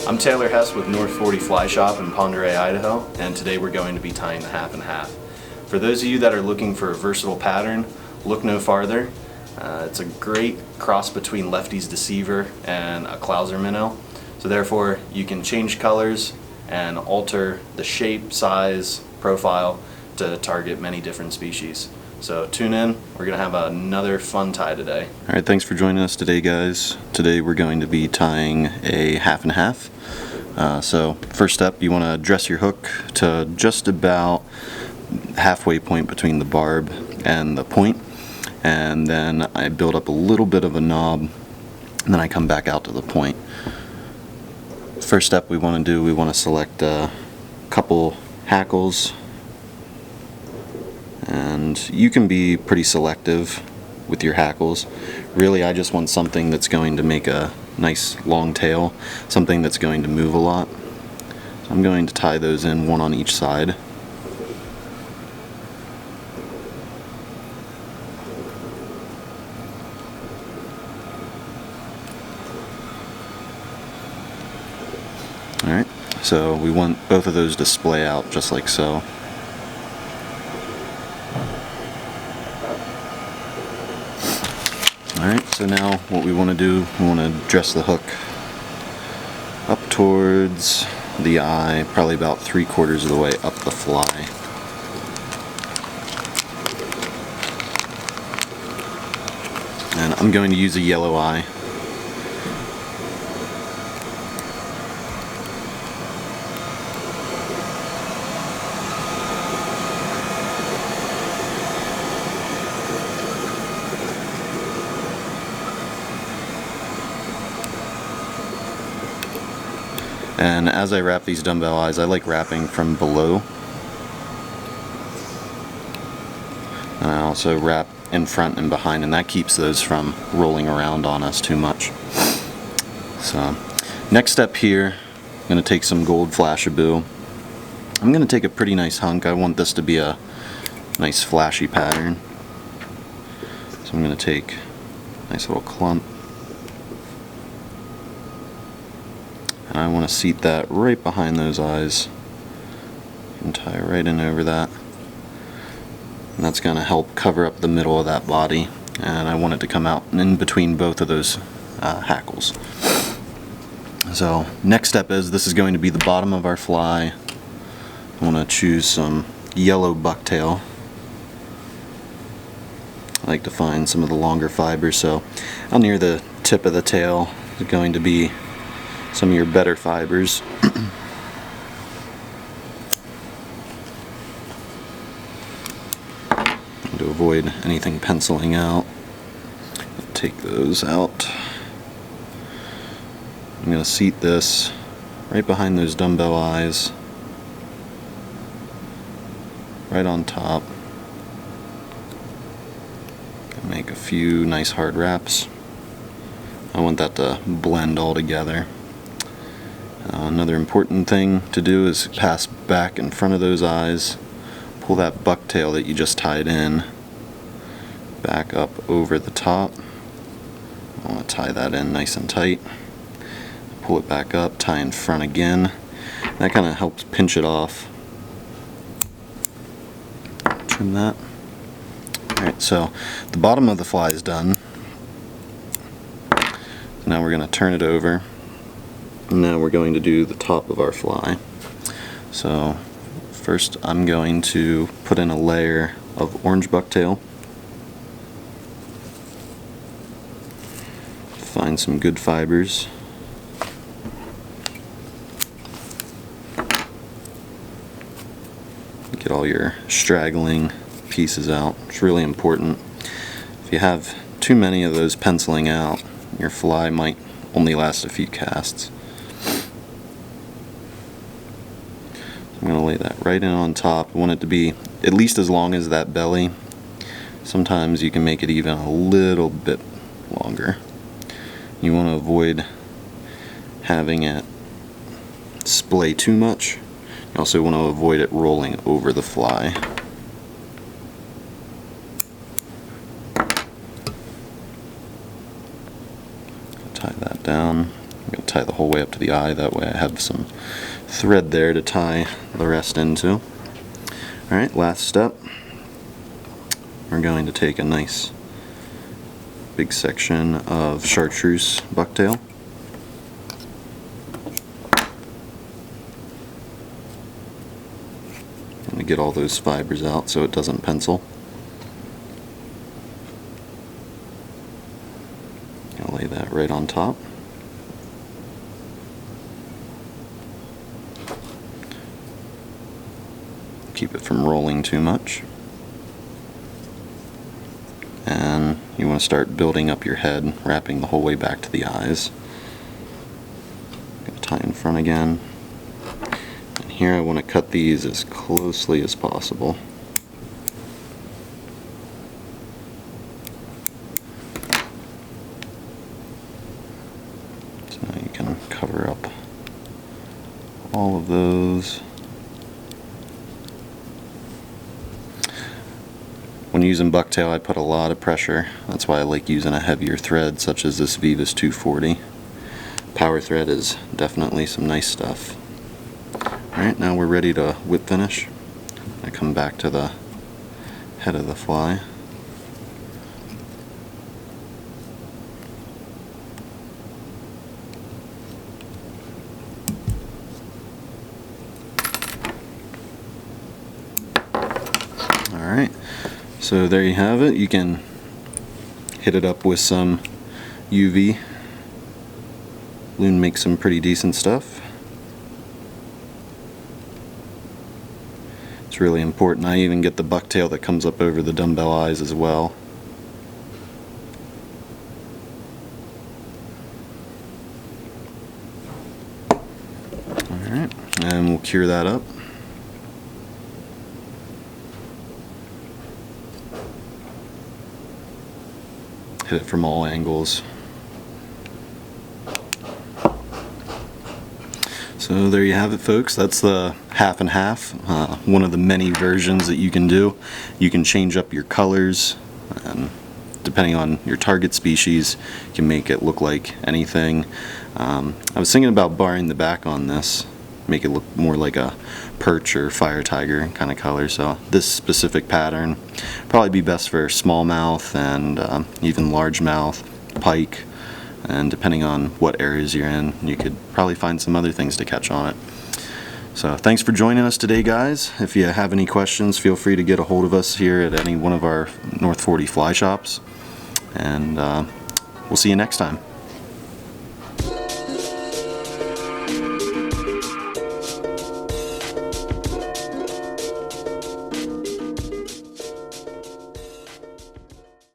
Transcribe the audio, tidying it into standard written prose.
I'm Taylor Hess with North 40 Fly Shop in Ponderay, Idaho, and today we're going to be tying the half and half. For those of you that are looking for a versatile pattern, look no farther. It's a great cross between Lefty's Deceiver and a Clouser Minnow. So therefore you can change colors and alter the shape, size, profile to target many different species. So tune in, we're going to have another fun tie today. Alright, thanks for joining us today, guys. Today we're going to be tying a half and half. So first step, you want to dress your hook to just about halfway point between the barb and the point. And then I build up a little bit of a knob, and then I come back out to the point. First step we want to do, we want to select a couple hackles. And you can be pretty selective with your hackles. Really, I just want something that's going to make a nice long tail, something that's going to move a lot. So I'm going to tie those in, one on each side. Alright, so we want both of those to splay out just like so. Alright, so now what we want to do, we want to dress the hook up towards the eye, probably about 3/4 of the way up the fly. And I'm going to use a yellow eye. And as I wrap these dumbbell eyes, I like wrapping from below. And I also wrap in front and behind, and that keeps those from rolling around on us too much. So, next step here, I'm going to take some gold Flashabou. I'm going to take a pretty nice hunk. I want this to be a nice flashy pattern. So I'm going to take a nice little clump. And I want to seat that right behind those eyes and tie right in over that. And that's going to help cover up the middle of that body. And I want it to come out in between both of those hackles. So next step is, this is going to be the bottom of our fly. I want to choose some yellow bucktail. I like to find some of the longer fibers, so out near the tip of the tail is going to be some of your better fibers. To avoid anything penciling out, take those out. I'm going to seat this right behind those dumbbell eyes, right on top. Make a few nice hard wraps. I want that to blend all together. Another important thing to do is pass back in front of those eyes, pull that bucktail that you just tied in back up over the top. I want to tie that in nice and tight. Pull it back up, tie in front again. That kind of helps pinch it off. Trim that. Alright, so the bottom of the fly is done. Now we're going to turn it over. Now we're going to do the top of our fly. So first I'm going to put in a layer of orange bucktail. Find some good fibers. Get all your straggling pieces out. It's really important. If you have too many of those penciling out, your fly might only last a few casts. I'm going to lay that right in on top. I want it to be at least as long as that belly. Sometimes you can make it even a little bit longer. You want to avoid having it splay too much. You also want to avoid it rolling over the fly. Tie that down. I'm going to tie the whole way up to the eye. That way I have some thread there to tie the rest into. Alright, last step. We're going to take a nice big section of chartreuse bucktail. And to get all those fibers out so it doesn't pencil. I'll lay that right on top. Keep it from rolling too much. And you want to start building up your head, wrapping the whole way back to the eyes. Gonna tie in front again. And here I want to cut these as closely as possible. So now you can cover up all of those. When using bucktail, I put a lot of pressure. That's why I like using a heavier thread such as this Veevus 240. Power Thread is definitely some nice stuff. Alright, now we're ready to whip finish. I come back to the head of the fly. Alright. So there you have it. You can hit it up with some UV. Loon makes some pretty decent stuff. It's really important. I even get the bucktail that comes up over the dumbbell eyes as well. Alright, and we'll cure that up. Hit it from all angles. So there you have it, folks. That's the half and half. One of the many versions that you can do. You can change up your colors, and depending on your target species, you can make it look like anything. I was thinking about barring the back on this, make it look more like a perch or firetiger kind of color. So this specific pattern probably be best for smallmouth and even largemouth, pike, and depending on what areas you're in, you could probably find some other things to catch on it. So thanks for joining us today, guys. If you have any questions, feel free to get a hold of us here at any one of our North 40 fly shops, and we'll see you next time.